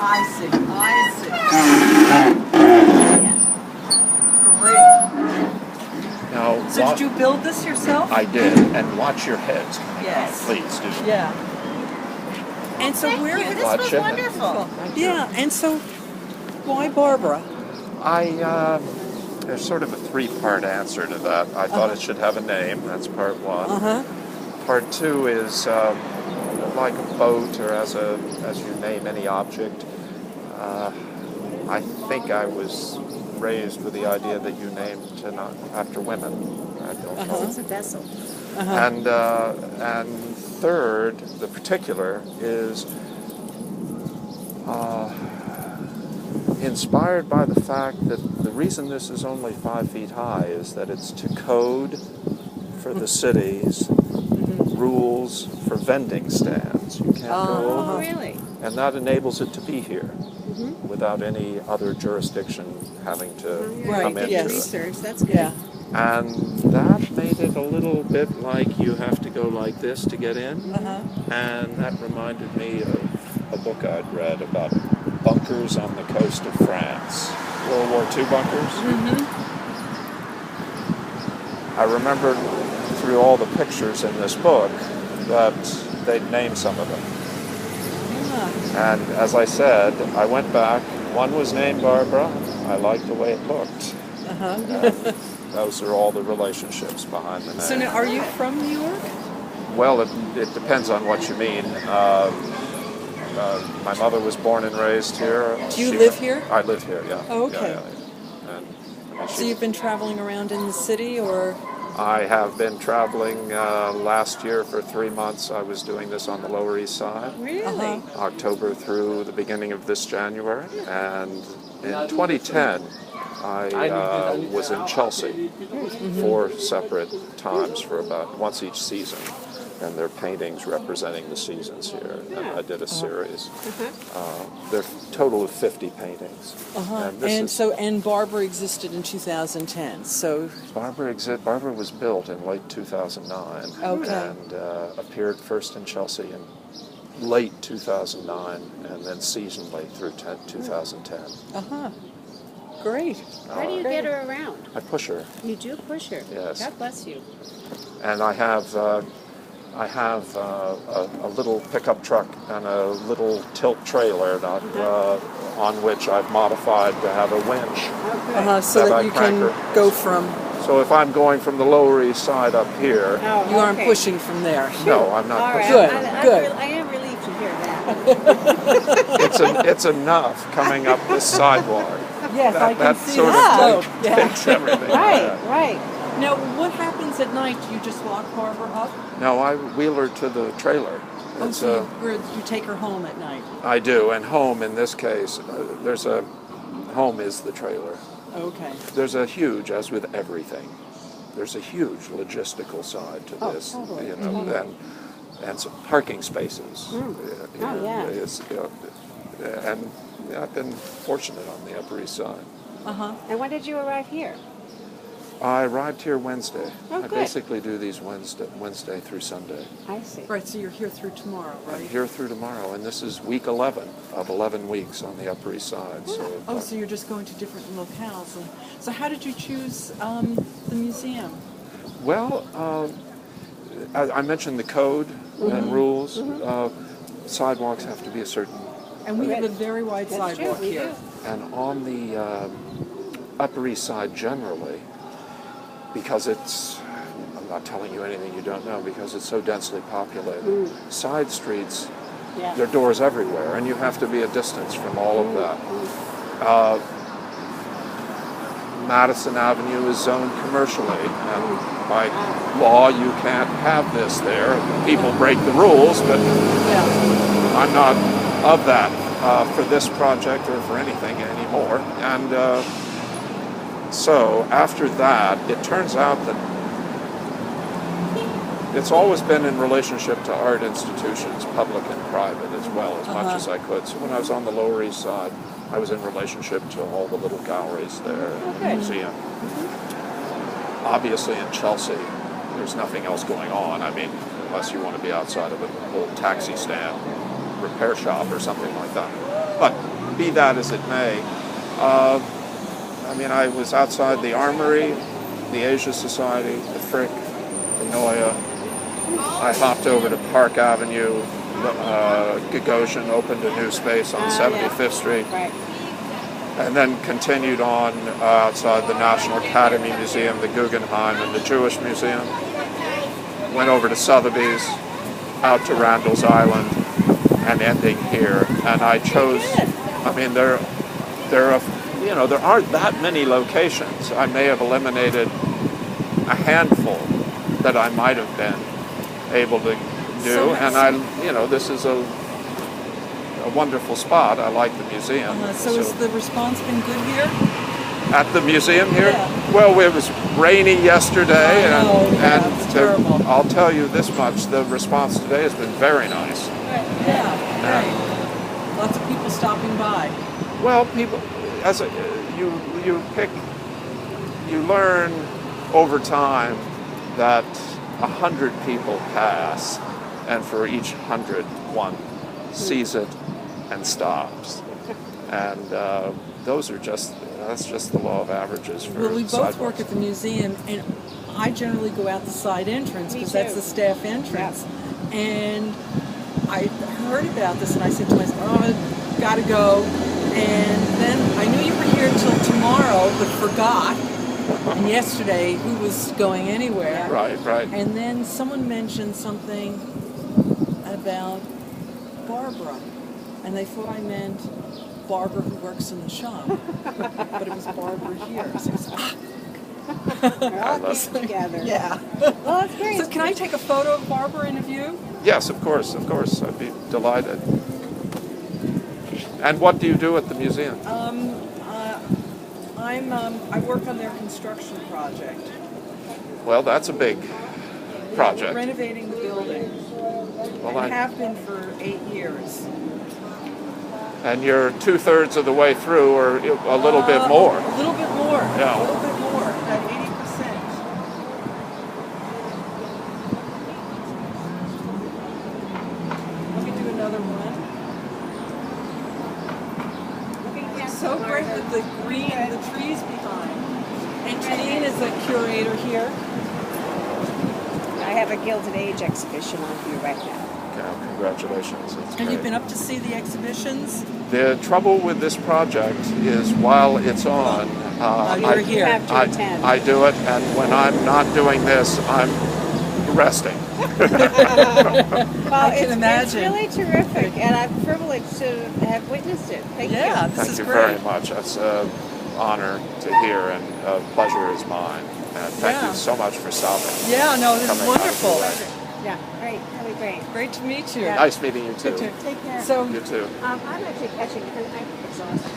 I see. Great. Now, So did you build this yourself? I did, and watch your heads coming Yes. out, please do. Yeah. And so Thank where you. This Watch was it. wonderful. Yeah, and so why Barbara? There's sort of a three-part answer to that. I thought it should have a name. That's part one. Part two is like a boat, or as you name any object. I think I was raised with the idea that you named not after women. I don't know. It's a vessel. And third, the particular is inspired by the fact that the reason this is only 5 feet high is that it's to code for the city's rules for vending stands. You can't go over. Oh, really? And that enables it to be here without any other jurisdiction having to come into yes. it. Research, that's good. Yeah. And that made it a little bit like you have to go like this to get in. And that reminded me of a book I'd read about bunkers on the coast of France. World War II bunkers. I remembered through all the pictures in this book that they'd named some of them. And as I said, I went back. One was named Barbara. I liked the way it looked. And those are all the relationships behind the name. So now, are you from New York? Well, it depends on what you mean. My mother was born and raised here. Do you live here? I live here, yeah. Oh, okay. Yeah. And, So you've been traveling around in the city, or? I have been traveling last year for 3 months. I was doing this on the Lower East Side. Really? October through the beginning of this January. And in 2010, I was in Chelsea 4 separate times for about once each season. And they're paintings representing the seasons here. And I did a series. There's a total of 50 paintings. And Barbara existed in 2010. So Barbara was built in late 2009. Okay. And appeared first in Chelsea in late 2009, and then seasonally through 2010. Great. How do you get her around? I push her. You do push her. Yes. God bless you. And I have a little pickup truck and a little tilt trailer on which I've modified to have a winch. So that you can go from... So if I'm going from the Lower East Side up here... You aren't pushing from there. No, I'm not pushing. Good, good. I am relieved to hear that. It's enough coming up this sidewalk. Yes, I can see sort that. of takes everything. Right. Now, what happens at night? Do you just walk Barbara up? No, I wheel her to the trailer. So you take her home at night? I do, and home in this case, home is the trailer. Okay. There's a huge, as with everything, there's a huge logistical side to this. Totally. You know, and some parking spaces. And I've been fortunate on the Upper East Side. And when did you arrive here? I arrived here Wednesday. Oh, I good. basically do these Wednesday through Sunday. I see. Right, so you're here through tomorrow, right? I'm here through tomorrow, and this is week 11 of 11 weeks on the Upper East Side. So, so you're just going to different locales. So how did you choose the museum? Well, I mentioned the code and rules. Sidewalks have to be a certain... And we have a very wide sidewalk here. And on the Upper East Side generally, because I'm not telling you anything you don't know, because it's so densely populated, side streets, there are doors everywhere, and you have to be a distance from all of that. Madison Avenue is zoned commercially, and by law you can't have this there. People break the rules, but I'm not of that for this project or for anything anymore. And so after that, it turns out that it's always been in relationship to art institutions, public and private as well, as much as I could. So when I was on the Lower East Side, I was in relationship to all the little galleries there in the museum. Obviously in Chelsea, there's nothing else going on. I mean, unless you want to be outside of a little taxi stand, repair shop or something like that. But be that as it may, I mean, I was outside the Armory, the Asia Society, the Frick, the Noya. I hopped over to Park Avenue. Gagosian opened a new space on 75th Street. Right. And then continued on outside the National Academy Museum, the Guggenheim, and the Jewish Museum. Went over to Sotheby's, out to Randall's Island, and ending here. And I chose, I mean, there aren't that many locations. I may have eliminated a handful that I might have been able to do. And this is a wonderful spot. I like the museum. So has the response been good here? At the museum here? Yeah. Well, it was rainy yesterday, it's terrible. I'll tell you this much, the response today has been very nice. Yeah, right. Lots of people stopping by. Well, people, you learn over time that 100 people pass, and for each 100, one sees it and stops. And that's just the law of averages for Well, we both sidewalks. work at the museum, and I generally go out the side entrance because that's the staff entrance. Yeah. And I heard about this, and I said to myself, "Oh, gotta go." And then I knew you were here till tomorrow, but forgot. And yesterday, who was going anywhere? Right. And then someone mentioned something about Barbara, and they thought I meant Barbara who works in the shop, but it was Barbara here. So it's, We're all getting together. yeah. Well, that's great. So can I take a photo of Barbara in a view? Yes, of course. I'd be delighted. And what do you do at the museum? I work on their construction project. Well, that's a big project. Renovating the building. Well, I have been for 8 years. And you're 2/3 of the way through, or a little bit more. A little bit more. Yeah. A little bit more. At 80%. Let me do another one. It's so great with the green and the trees behind. And Janine is a curator here. I have a Gilded Age exhibition on view right now. Okay, congratulations. It's Have you great. been up to see the exhibitions? The trouble with this project is while it's on, you're here. You have to attend. I do it, and when I'm not doing this, I'm resting. Well, I can it's imagine. really terrific, and I'm privileged to have witnessed it. Thank you. Yeah, this Thank is you great. very much. That's an honor to hear, and a pleasure is mine. And thank Yeah. you so much for stopping. Yeah, no, this is Coming out of your wonderful. way. Yeah, great. Really great. Great to meet you. Yeah. Nice meeting you too. Good to- Take care. So You too. I'm actually catching. I'm exhausted.